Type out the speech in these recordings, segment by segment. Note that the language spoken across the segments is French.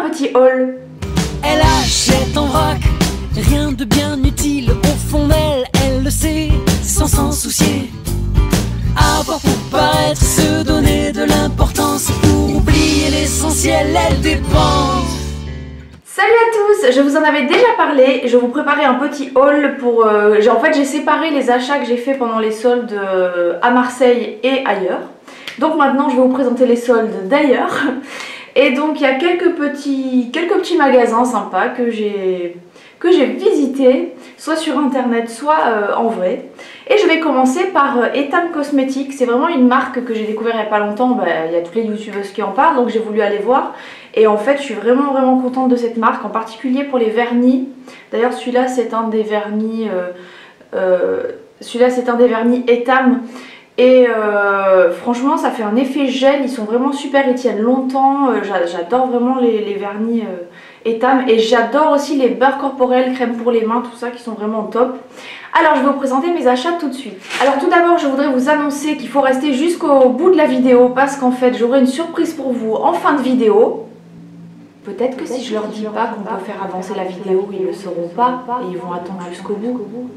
un petit haul. Elle achète en vrac, rien de bien utile au fond d'elle, elle le sait, sans s'en soucier. Avoir pour paraître, se donner de l'importance, pour oublier l'essentiel, elle dépense. Salut à tous, je vous en avais déjà parlé, je vous préparais un petit haul pour... en fait j'ai séparé les achats que j'ai fait pendant les soldes à Marseille et ailleurs. Donc maintenant je vais vous présenter les soldes d'ailleurs. Et donc il y a quelques petits magasins sympas que j'ai visités, soit sur internet, soit en vrai. Et je vais commencer par Etam Cosmetics. C'est vraiment une marque que j'ai découvert il n'y a pas longtemps. Il y a toutes les youtubeuses qui en parlent, donc j'ai voulu aller voir. Et en fait je suis vraiment contente de cette marque, en particulier pour les vernis. D'ailleurs celui-là c'est un des vernis Etam. Et franchement ça fait un effet gel, ils sont vraiment super, ils tiennent longtemps. J'adore vraiment les vernis Etam. Et j'adore aussi les beurres corporels, crème pour les mains, tout ça qui sont vraiment top. Alors je vais vous présenter mes achats tout de suite. Alors tout d'abord je voudrais vous annoncer qu'il faut rester jusqu'au bout de la vidéo, parce qu'en fait j'aurai une surprise pour vous en fin de vidéo. Peut-être que si je leur dis pas qu'on peut faire avancer la vidéo, ils ne le sauront pas et ils vont attendre jusqu'au bout.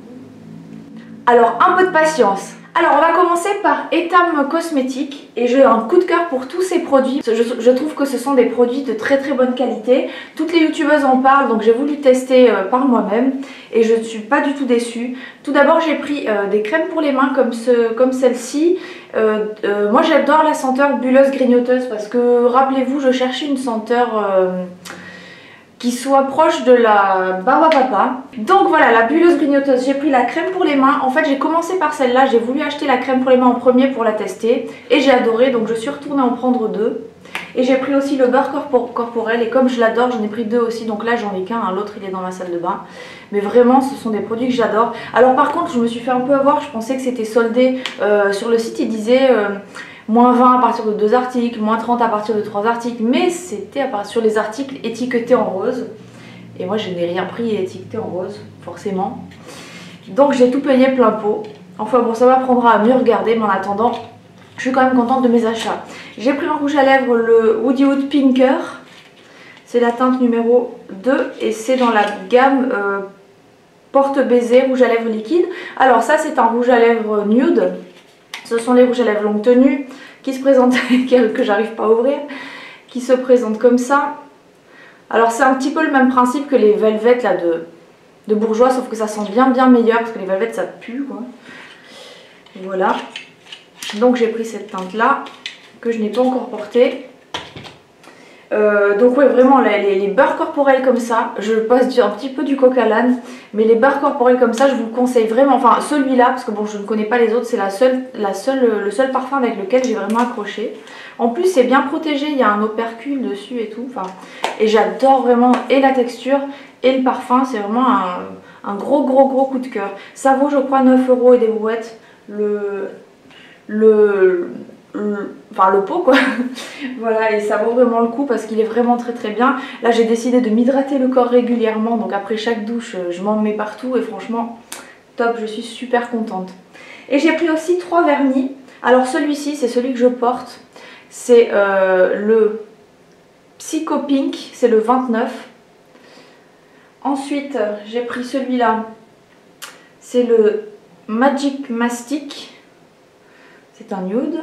Alors un peu de patience. Alors on va commencer par Etam Cosmetics et j'ai un coup de cœur pour tous ces produits. Je trouve que ce sont des produits de très bonne qualité. Toutes les youtubeuses en parlent, donc j'ai voulu tester par moi-même et je ne suis pas du tout déçue. Tout d'abord j'ai pris des crèmes pour les mains comme celle-ci. Moi j'adore la senteur bulleuse grignoteuse parce que rappelez-vous je cherchais une senteur... qui soit proche de la barbe à papa. Donc voilà, la bulleuse grignoteuse, j'ai pris la crème pour les mains. En fait j'ai commencé par celle-là, j'ai voulu acheter la crème pour les mains en premier pour la tester et j'ai adoré, donc je suis retournée en prendre deux. Et j'ai pris aussi le beurre corporel et comme je l'adore j'en ai pris deux aussi, donc là j'en ai qu'un, l'autre il est dans ma salle de bain. Mais vraiment ce sont des produits que j'adore. Alors par contre je me suis fait un peu avoir, je pensais que c'était soldé sur le site, il disait... moins 20 à partir de 2 articles, moins 30 à partir de 3 articles, mais c'était sur les articles étiquetés en rose. Et moi je n'ai rien pris étiqueté en rose, forcément. Donc j'ai tout payé plein pot. Enfin bon, ça m'apprendra à mieux regarder, mais en attendant, je suis quand même contente de mes achats. J'ai pris un rouge à lèvres, le Woody Wood Pinker. C'est la teinte numéro 2 et c'est dans la gamme porte-baiser rouge à lèvres liquide. Alors ça c'est un rouge à lèvres nude. Ce sont les rouges à lèvres longue tenue qui se présentent, que j'arrive pas à ouvrir, qui se présentent comme ça. Alors c'est un petit peu le même principe que les Velvet là, de Bourjois, sauf que ça sent bien meilleur parce que les Velvet ça pue quoi. Voilà. Donc j'ai pris cette teinte là que je n'ai pas encore portée. Donc ouais vraiment les beurres corporels comme ça, je passe un petit peu du coq à l'âne, mais les beurres corporels comme ça je vous le conseille vraiment, enfin celui-là parce que bon je ne connais pas les autres, c'est le seul parfum avec lequel j'ai vraiment accroché. En plus c'est bien protégé, il y a un opercule dessus et tout, enfin, et j'adore vraiment et la texture et le parfum, c'est vraiment un gros coup de cœur. Ça vaut je crois 9 € et des brouettes le pot quoi. Voilà, et ça vaut vraiment le coup parce qu'il est vraiment très bien. Là j'ai décidé de m'hydrater le corps régulièrement, donc après chaque douche je m'en mets partout et franchement top, je suis super contente. Et j'ai pris aussi 3 vernis. Alors celui-ci c'est celui que je porte, c'est le Psycho Pink, c'est le 29. Ensuite j'ai pris celui-là, c'est le Magic Mastic, c'est un nude.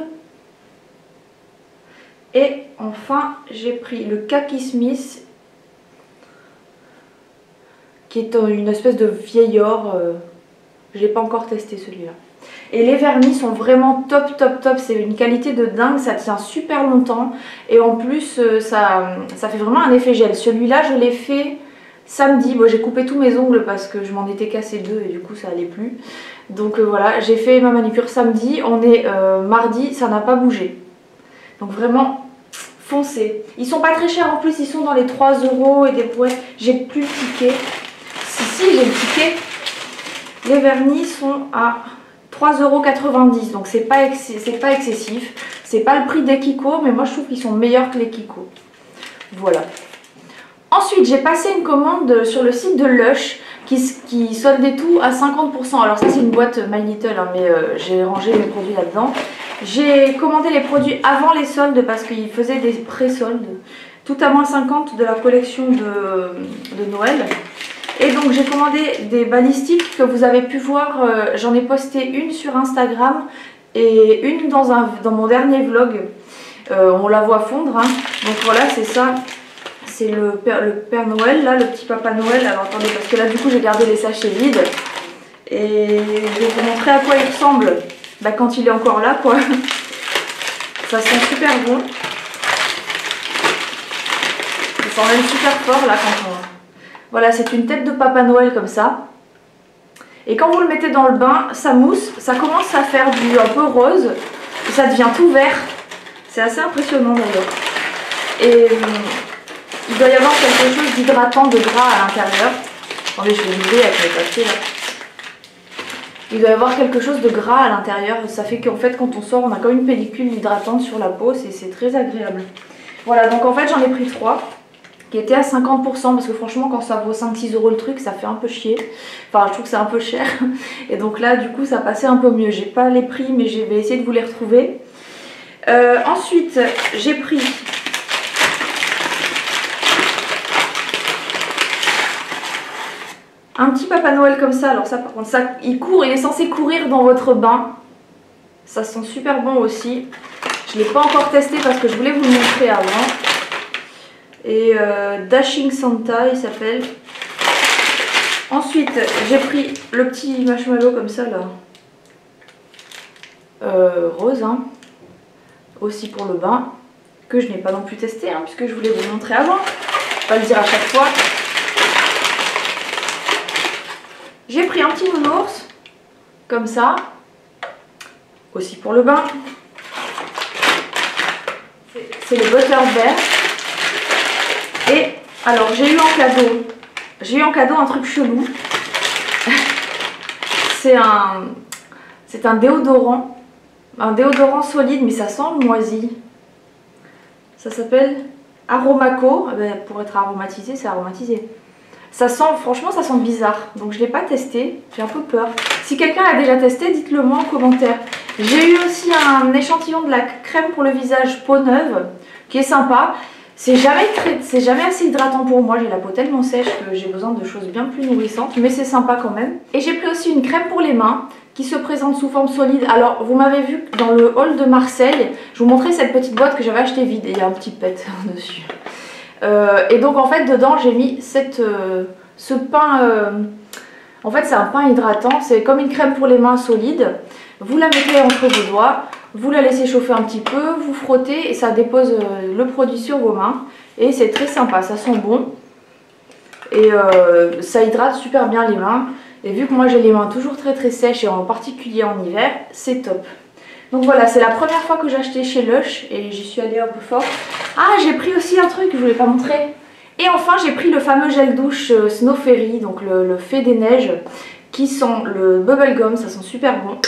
Et enfin, j'ai pris le Kaki Smith, qui est une espèce de vieil or. Je n'ai pas encore testé celui-là. Et les vernis sont vraiment top. C'est une qualité de dingue, ça tient super longtemps. Et en plus, ça fait vraiment un effet gel. Celui-là, je l'ai fait samedi. Bon, j'ai coupé tous mes ongles parce que je m'en étais cassé 2 et du coup, ça allait plus. Donc voilà, j'ai fait ma manicure samedi. On est mardi, ça n'a pas bougé. Donc vraiment... foncez. Ils sont pas très chers en plus, ils sont dans les 3 € et des brouettes. J'ai plus le ticket. Si, j'ai le ticket. Les vernis sont à 3,90 €, donc c'est pas excessif. C'est pas le prix des Kiko, mais moi je trouve qu'ils sont meilleurs que les Kiko. Voilà. Ensuite, j'ai passé une commande sur le site de Lush qui soldait tout à 50%. Alors ça c'est une boîte My Little, hein, mais j'ai rangé mes produits là-dedans. J'ai commandé les produits avant les soldes parce qu'ils faisaient des pré-soldes. tout à moins 50 de la collection de Noël. Et donc j'ai commandé des balistiques que vous avez pu voir, j'en ai posté une sur Instagram et une dans mon dernier vlog. On la voit fondre, hein. Donc voilà, c'est ça, c'est le Père Noël, là, le petit Papa Noël. Alors attendez, parce que là du coup j'ai gardé les sachets vides. Et je vais vous montrer à quoi il ressemble quand il est encore là, quoi. Ça sent super bon. Ça sent même super fort là quand on... Voilà, c'est une tête de Papa Noël comme ça. Et quand vous le mettez dans le bain, ça mousse, ça commence à faire du un peu rose. Et ça devient tout vert. C'est assez impressionnant d'ailleurs. Et il doit y avoir quelque chose d'hydratant de gras à l'intérieur. Attendez, je vais l'ouvrir avec mes papiers là. Il doit y avoir quelque chose de gras à l'intérieur. Ça fait qu'en fait quand on sort, on a comme une pellicule hydratante sur la peau. C'est très agréable. Voilà, donc en fait j'en ai pris 3. Qui était à 50% parce que franchement quand ça vaut 5-6 € le truc ça fait un peu chier, enfin je trouve que c'est un peu cher et donc là du coup ça passait un peu mieux. J'ai pas les prix mais je vais essayer de vous les retrouver. Ensuite j'ai pris un petit Papa Noël comme ça. Alors ça par contre ça il est censé courir dans votre bain, ça sent super bon aussi. Je l'ai pas encore testé parce que je voulais vous le montrer avant. Et Dashing Santa il s'appelle. Ensuite j'ai pris le petit marshmallow comme ça là, rose hein, aussi pour le bain, que je n'ai pas non plus testé hein, puisque je voulais vous le montrer avant, je vais pas le dire à chaque fois. J'ai pris un petit nounours comme ça, aussi pour le bain. C'est le Butter Bear. Et alors j'ai eu en cadeau un truc chelou. C'est un déodorant. Un déodorant solide mais ça sent le moisi. Ça s'appelle Aromaco. Pour être aromatisé, c'est aromatisé. Ça sent, franchement ça sent bizarre. Donc je ne l'ai pas testé, j'ai un peu peur. Si quelqu'un l'a déjà testé, dites-le moi en commentaire. J'ai eu aussi un échantillon de la crème pour le visage peau neuve qui est sympa. C'est jamais assez hydratant pour moi, j'ai la peau tellement sèche que j'ai besoin de choses bien plus nourrissantes, mais c'est sympa quand même. Et j'ai pris aussi une crème pour les mains qui se présente sous forme solide. Alors vous m'avez vu dans le haul de Marseille, je vous montrais cette petite boîte que j'avais achetée vide et il y a un petit pet dessus. Et donc en fait dedans j'ai mis ce pain, en fait c'est un pain hydratant, c'est comme une crème pour les mains solide. Vous la mettez entre vos doigts, vous la laissez chauffer un petit peu, vous frottez et ça dépose le produit sur vos mains. Et c'est très sympa, ça sent bon. Et ça hydrate super bien les mains. Et vu que moi j'ai les mains toujours très sèches et en particulier en hiver, c'est top. Donc voilà, c'est la première fois que j'ai acheté chez Lush et j'y suis allée un peu fort. Ah, j'ai pris aussi un truc que je ne vous l'ai pas montré. Et enfin j'ai pris le fameux gel douche Snow Fairy, donc le Fée des Neiges, qui sent le bubblegum, ça sent super bon.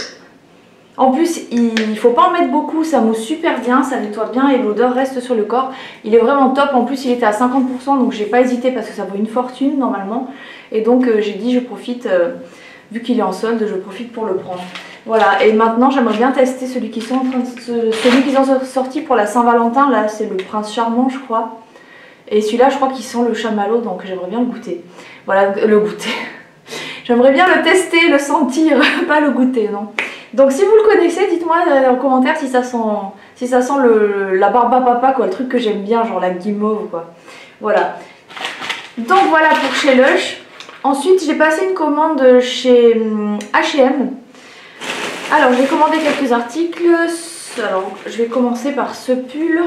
En plus, il ne faut pas en mettre beaucoup, ça mousse super bien, ça nettoie bien et l'odeur reste sur le corps. Il est vraiment top, en plus il était à 50%, donc j'ai pas hésité parce que ça vaut une fortune normalement. Et donc j'ai dit je profite, vu qu'il est en solde, je profite pour le prendre. Voilà, et maintenant j'aimerais bien tester celui qu'ils ont sorti pour la Saint-Valentin, là c'est le Prince Charmant je crois. Et celui-là je crois qu'il sent le chamallow, donc j'aimerais bien le goûter. Voilà, le goûter. J'aimerais bien le tester, le sentir, pas le goûter, non. Donc si vous le connaissez, dites-moi en commentaire si ça sent la barbe à papa, quoi, le truc que j'aime bien, genre la guimauve, quoi. Voilà. Donc voilà pour chez Lush. Ensuite, j'ai passé une commande chez H&M. Alors, j'ai commandé quelques articles. Alors, je vais commencer par ce pull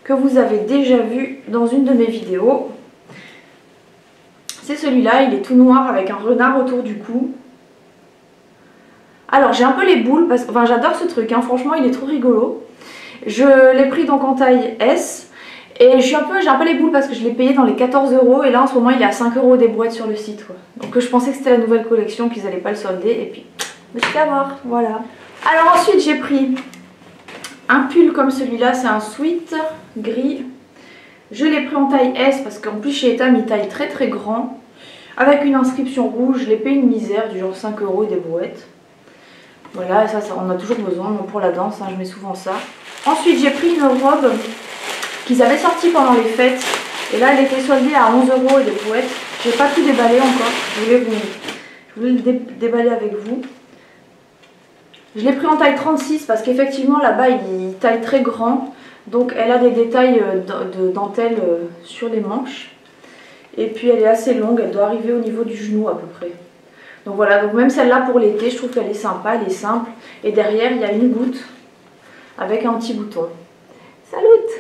que vous avez déjà vu dans une de mes vidéos. C'est celui-là, il est tout noir avec un renard autour du cou. Alors j'ai un peu les boules, enfin j'adore ce truc, hein. Franchement il est trop rigolo. Je l'ai pris donc en taille S et j'ai un peu les boules parce que je l'ai payé dans les 14 € et là en ce moment il est à 5 € des boîtes sur le site, quoi. Donc je pensais que c'était la nouvelle collection, qu'ils n'allaient pas le solder et puis me suis fait avoir, voilà. Alors ensuite j'ai pris un pull comme celui-là, c'est un sweat gris. Je l'ai pris en taille S parce qu'en plus chez Etam il taille très grand. Avec une inscription rouge, je l'ai payé une misère du genre 5 € des brouettes. Voilà, ça on a toujours besoin, donc pour la danse, hein, je mets souvent ça. Ensuite j'ai pris une robe qu'ils avaient sorti pendant les fêtes. Et là, elle était soldée à 11 € les brouettes. J'ai pas tout déballé encore. Je voulais le déballer avec vous. Je l'ai pris en taille 36 parce qu'effectivement là-bas il taille très grand. Donc elle a des détails de dentelle sur les manches. Et puis elle est assez longue, elle doit arriver au niveau du genou à peu près. Donc voilà, donc même celle-là pour l'été, je trouve qu'elle est sympa, elle est simple. Et derrière il y a une goutte avec un petit bouton. Salut.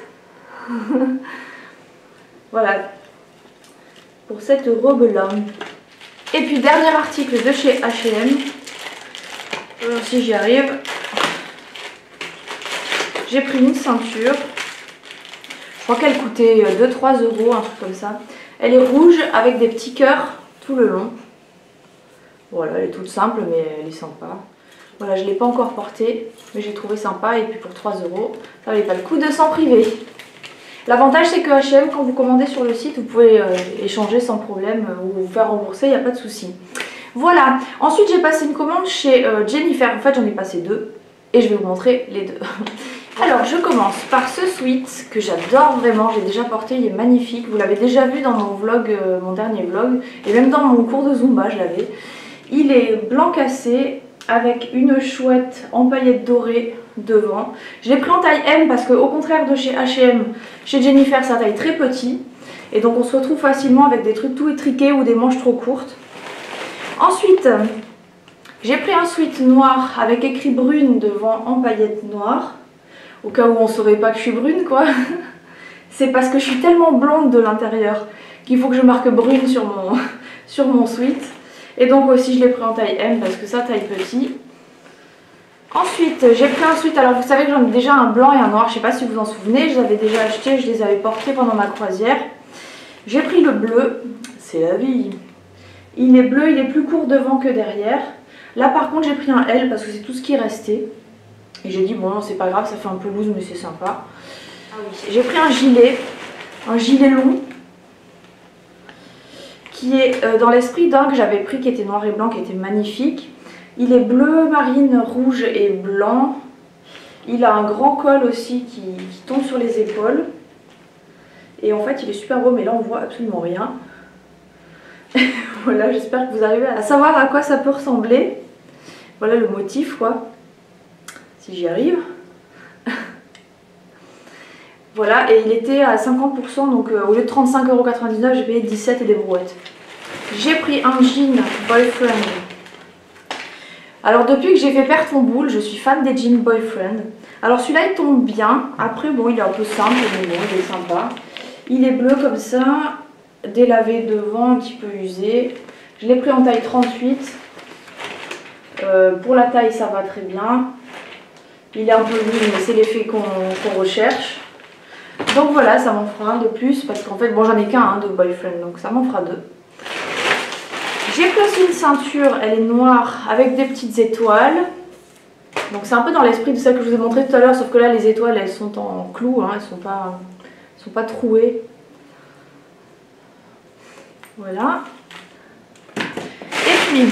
Voilà pour cette robe-là. Et puis dernier article de chez H&M. Alors si j'y arrive, j'ai pris une ceinture. Je crois qu'elle coûtait 2-3 €, un truc comme ça. Elle est rouge avec des petits cœurs tout le long. Voilà, elle est toute simple mais elle est sympa. Voilà, je ne l'ai pas encore portée, mais j'ai trouvé sympa. Et puis pour 3 €, ça valait pas le coup de s'en priver. L'avantage c'est que H&M, quand vous commandez sur le site, vous pouvez échanger sans problème ou vous faire rembourser, il n'y a pas de souci. Voilà, ensuite j'ai passé une commande chez Jennifer, en fait j'en ai passé 2 et je vais vous montrer les 2. Alors je commence par ce sweat que j'adore vraiment, j'ai déjà porté, il est magnifique, vous l'avez déjà vu dans mon vlog, mon dernier vlog, et même dans mon cours de Zumba je l'avais. Il est blanc cassé avec une chouette en paillettes dorées devant. Je l'ai pris en taille M parce qu'au contraire de chez H&M, chez Jennifer ça taille très petit et donc on se retrouve facilement avec des trucs tout étriqués ou des manches trop courtes. Ensuite, j'ai pris un sweat noir avec écrit brune devant en paillettes noires. Au cas où on ne saurait pas que je suis brune quoi. C'est parce que je suis tellement blonde de l'intérieur qu'il faut que je marque brune sur mon sweat. Et donc aussi je l'ai pris en taille M parce que ça taille petit. Ensuite j'ai pris un sweat, alors vous savez que j'en ai déjà un blanc et un noir, je ne sais pas si vous vous en souvenez, je les avais déjà achetés, je les avais portés pendant ma croisière. J'ai pris le bleu, c'est la vie. Il est bleu, il est plus court devant que derrière. Là par contre j'ai pris un L parce que c'est tout ce qui restait. Et j'ai dit bon c'est pas grave, ça fait un peu loose mais c'est sympa. Ah oui. J'ai pris un gilet long. Qui est dans l'esprit d'un que j'avais pris qui était noir et blanc, qui était magnifique. Il est bleu, marine, rouge et blanc. Il a un grand col aussi qui tombe sur les épaules. Et en fait il est super beau mais là on voit absolument rien. Voilà, j'espère que vous arrivez à savoir à quoi ça peut ressembler. Voilà le motif quoi, si j'y arrive. Voilà, et il était à 50%, donc au lieu de 35,99 €, j'ai payé 17 et des brouettes. J'ai pris un jean Boyfriend. Alors depuis que j'ai fait Perd ton boule, je suis fan des jeans Boyfriend. Alors celui-là il tombe bien, après bon il est un peu simple, mais bon il est sympa. Il est bleu comme ça, délavé devant, un petit peu usé. Je l'ai pris en taille 38. Pour la taille ça va très bien. Il est un peu vide mais c'est l'effet qu'on recherche. Donc voilà, ça m'en fera un de plus parce qu'en fait bon j'en ai qu'un de Boyfriend donc ça m'en fera 2. J'ai pris aussi une ceinture, elle est noire avec des petites étoiles. Donc c'est un peu dans l'esprit de celle que je vous ai montré tout à l'heure, sauf que là les étoiles elles sont en clous, hein, elles sont pas trouées. Voilà. Et puis,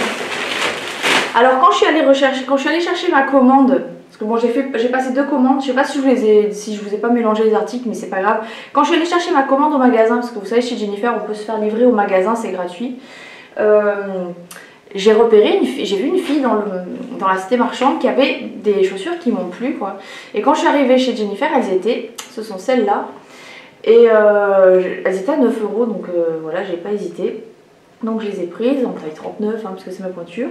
alors quand je suis allée chercher ma commande, parce que bon j'ai passé 2 commandes, je sais pas si je vous ai pas mélangé les articles mais c'est pas grave. Quand je suis allée chercher ma commande au magasin, parce que vous savez chez Jennifer on peut se faire livrer au magasin, c'est gratuit. J'ai vu une fille dans la cité marchande qui avait des chaussures qui m'ont plu quoi. Et quand je suis arrivée chez Jennifer, ce sont celles-là. Et elles étaient à 9 €, donc voilà, j'ai pas hésité. Donc je les ai prises en taille 39, hein, parce que c'est ma pointure.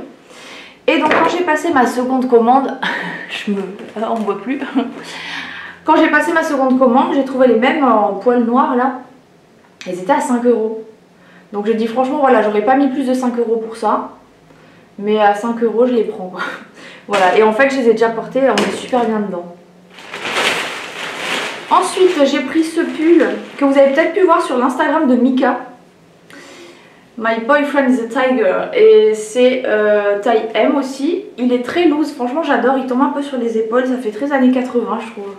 Et donc quand j'ai passé ma seconde commande, on ne voit plus. Quand j'ai passé ma seconde commande, j'ai trouvé les mêmes en poil noir là. Elles étaient à 5 €. Donc je dis franchement voilà, j'aurais pas mis plus de 5 € pour ça. Mais à 5 € je les prends quoi. Voilà, et en fait je les ai déjà portées, on est super bien dedans. Ensuite j'ai pris ce pull que vous avez peut-être pu voir sur l'Instagram de Mika. My Boyfriend is a Tiger. Et c'est taille M aussi. Il est très loose, franchement j'adore, il tombe un peu sur les épaules, ça fait très années 80 je trouve.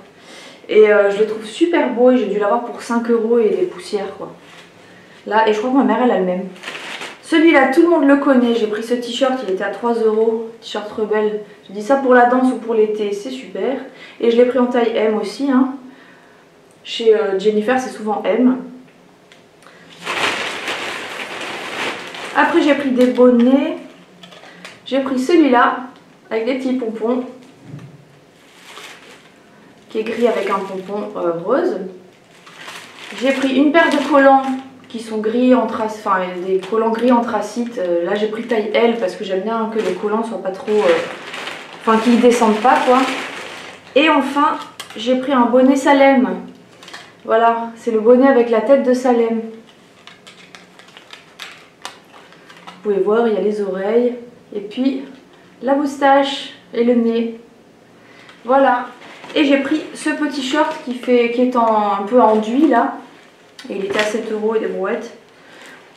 Et je le trouve super beau et j'ai dû l'avoir pour 5 € et des poussières quoi. Là, et je crois que ma mère elle a le même. Celui-là, tout le monde le connaît. J'ai pris ce t-shirt, il était à 3 €. T-shirt rebelle. Je dis ça pour la danse ou pour l'été, c'est super. Et je l'ai pris en taille M aussi. Hein. Chez Jennifer, c'est souvent M. Après, j'ai pris des bonnets. J'ai pris celui-là, avec des petits pompons, qui est gris avec un pompon rose. J'ai pris une paire de collants qui sont gris anthracite, enfin des collants gris anthracite. Là, j'ai pris taille L parce que j'aime bien que les collants soient pas trop... enfin, qu'ils descendent pas, quoi. Et enfin, j'ai pris un bonnet Salem. Voilà, c'est le bonnet avec la tête de Salem. Vous pouvez voir, il y a les oreilles, et puis la moustache et le nez. Voilà. Et j'ai pris ce petit short qui est un peu enduit là. Et il était à 7 € et des brouettes.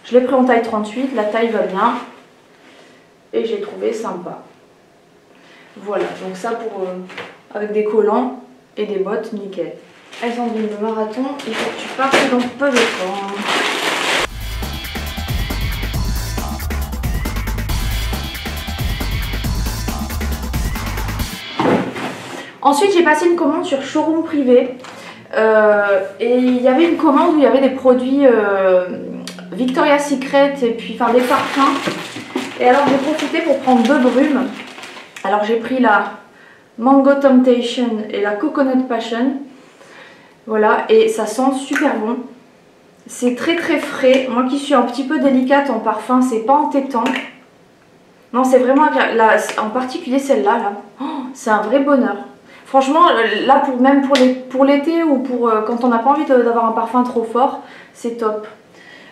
Je l'ai pris en taille 38, la taille va bien. Et j'ai trouvé sympa. Voilà, donc ça pour avec des collants et des bottes, nickel. Elles ont dit le marathon, il faut que tu partes dans peu de temps. Ensuite, j'ai passé une commande sur Showroom Privé. Et il y avait une commande où il y avait des produits Victoria's Secret et puis enfin des parfums. Et alors j'ai profité pour prendre 2 brumes. Alors j'ai pris la Mango Temptation et la Coconut Passion. Voilà, et ça sent super bon. C'est très très frais. Moi qui suis un petit peu délicate en parfum, c'est pas entêtant. Non, c'est vraiment agréable. En particulier celle-là, là. Oh, c'est un vrai bonheur. Franchement, là, même pour l'été ou pour quand on n'a pas envie d'avoir un parfum trop fort, c'est top.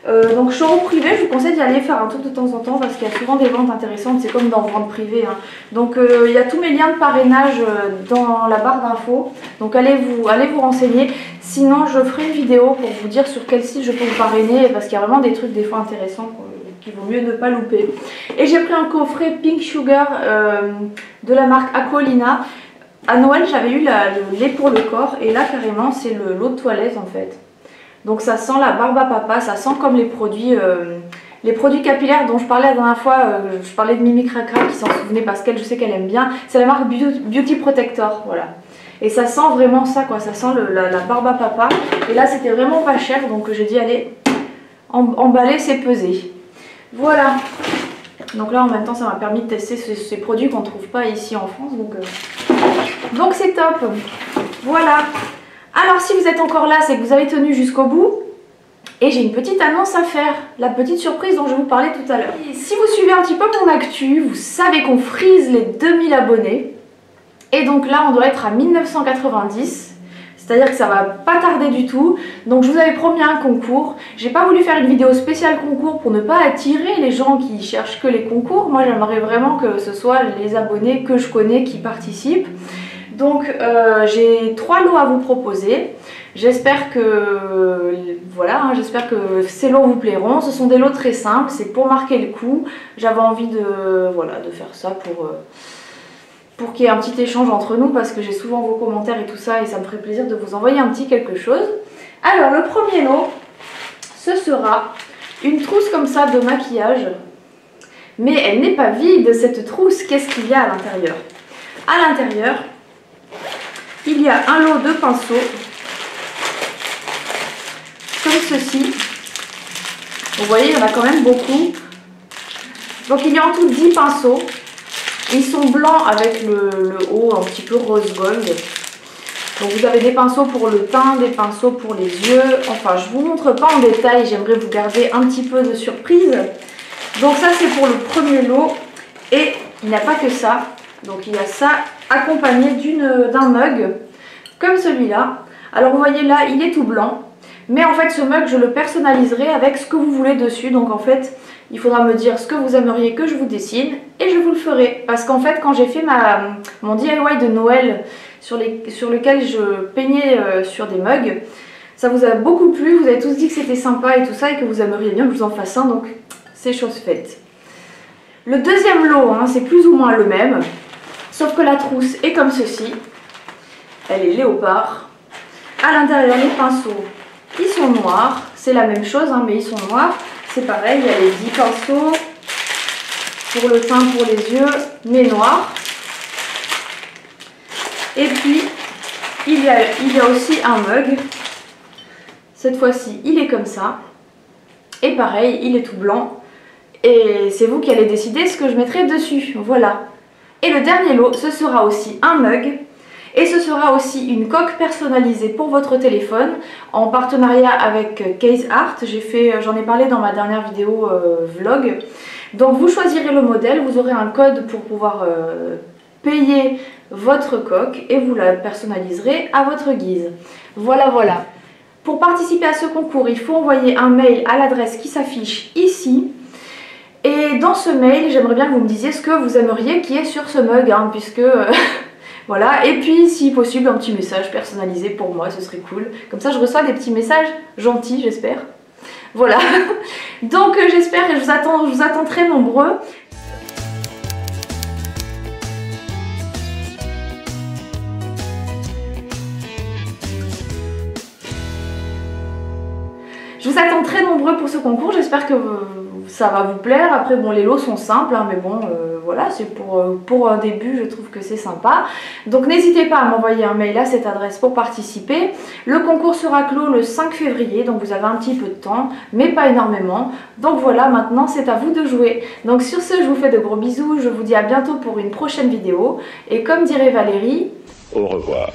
Donc Showroom Privé, je vous conseille d'y aller faire un tour de temps en temps parce qu'il y a souvent des ventes intéressantes, c'est comme dans vente privée. Hein. Donc il y a tous mes liens de parrainage dans la barre d'infos, donc allez vous renseigner. Sinon, je ferai une vidéo pour vous dire sur quel site je peux vous parrainer parce qu'il y a vraiment des trucs des fois intéressants qu'il vaut mieux ne pas louper. Et j'ai pris un coffret Pink Sugar de la marque Aquolina. À Noël, j'avais eu le lait pour le corps et là carrément c'est l'eau de toilette en fait. Donc ça sent la barbe à papa, ça sent comme les produits capillaires dont je parlais la dernière fois. Je parlais de Mimi Cracra qui s'en souvenait parce qu'elle, je sais qu'elle aime bien. C'est la marque Beauty Protector, voilà. Et ça sent vraiment ça quoi, ça sent la barbe à papa. Et là c'était vraiment pas cher donc j'ai dit allez, emballer c'est peser. Voilà. Donc là en même temps ça m'a permis de tester ces produits qu'on ne trouve pas ici en France. Donc c'est top. Voilà. Alors si vous êtes encore là, c'est que vous avez tenu jusqu'au bout. Et j'ai une petite annonce à faire, la petite surprise dont je vous parlais tout à l'heure. Si vous suivez un petit peu mon actu, vous savez qu'on frise les 2000 abonnés. Et donc là, on doit être à 1990. C'est-à-dire que ça va pas tarder du tout. Donc je vous avais promis un concours. J'ai pas voulu faire une vidéo spéciale concours pour ne pas attirer les gens qui cherchent que les concours. Moi j'aimerais vraiment que ce soit les abonnés que je connais qui participent. Donc j'ai 3 lots à vous proposer. J'espère que voilà, hein, j'espère que ces lots vous plairont. Ce sont des lots très simples, c'est pour marquer le coup. J'avais envie de faire ça pour qu'il y ait un petit échange entre nous parce que j'ai souvent vos commentaires et tout ça et ça me ferait plaisir de vous envoyer un petit quelque chose. Alors le premier lot, ce sera une trousse comme ça de maquillage. Mais elle n'est pas vide cette trousse, qu'est-ce qu'il y a à l'intérieur? À l'intérieur, il y a un lot de pinceaux, comme ceci. Vous voyez, il y en a quand même beaucoup. Donc il y a en tout 10 pinceaux. Ils sont blancs avec le haut un petit peu rose gold. Donc vous avez des pinceaux pour le teint, des pinceaux pour les yeux. Enfin, je ne vous montre pas en détail, j'aimerais vous garder un petit peu de surprise. Donc ça c'est pour le premier lot. Et il n'y a pas que ça. Donc il y a ça accompagné d'un mug comme celui-là. Alors vous voyez là, il est tout blanc. Mais en fait ce mug je le personnaliserai avec ce que vous voulez dessus. Donc en fait il faudra me dire ce que vous aimeriez que je vous dessine et je vous le ferai. Parce qu'en fait quand j'ai fait mon DIY de Noël sur lequel je peignais sur des mugs, ça vous a beaucoup plu, vous avez tous dit que c'était sympa et tout ça et que vous aimeriez bien que je vous en fasse un, donc c'est chose faite. Le deuxième lot, hein, c'est plus ou moins le même, sauf que la trousse est comme ceci. Elle est léopard. À l'intérieur, les pinceaux, ils sont noirs. C'est la même chose, hein, mais ils sont noirs. C'est pareil, il y a les 10 pinceaux pour le teint, pour les yeux, mais noirs. Et puis, il y a aussi un mug Cette fois-ci, il est comme ça. Et pareil, il est tout blanc. Et c'est vous qui allez décider ce que je mettrai dessus. Voilà. Et le dernier lot, ce sera aussi un mug. Et ce sera aussi une coque personnalisée pour votre téléphone en partenariat avec Case Art. J'en ai parlé dans ma dernière vidéo vlog. Donc vous choisirez le modèle, vous aurez un code pour pouvoir payer votre coque et vous la personnaliserez à votre guise. Voilà, voilà. Pour participer à ce concours, il faut envoyer un mail à l'adresse qui s'affiche ici. Et dans ce mail, j'aimerais bien que vous me disiez ce que vous aimeriez qu'il y ait sur ce mug, hein, puisque... voilà, et puis si possible un petit message personnalisé pour moi, ce serait cool. Comme ça je reçois des petits messages gentils, j'espère. Voilà, donc j'espère et je vous attends très nombreux. Je vous attends très nombreux pour ce concours, j'espère que ça va vous plaire. Après bon, les lots sont simples, hein, mais bon, voilà, c'est pour un début, je trouve que c'est sympa. Donc n'hésitez pas à m'envoyer un mail à cette adresse pour participer. Le concours sera clos le 5 février, donc vous avez un petit peu de temps, mais pas énormément. Donc voilà, maintenant c'est à vous de jouer. Donc sur ce, je vous fais de gros bisous, je vous dis à bientôt pour une prochaine vidéo. Et comme dirait Valérie, au revoir.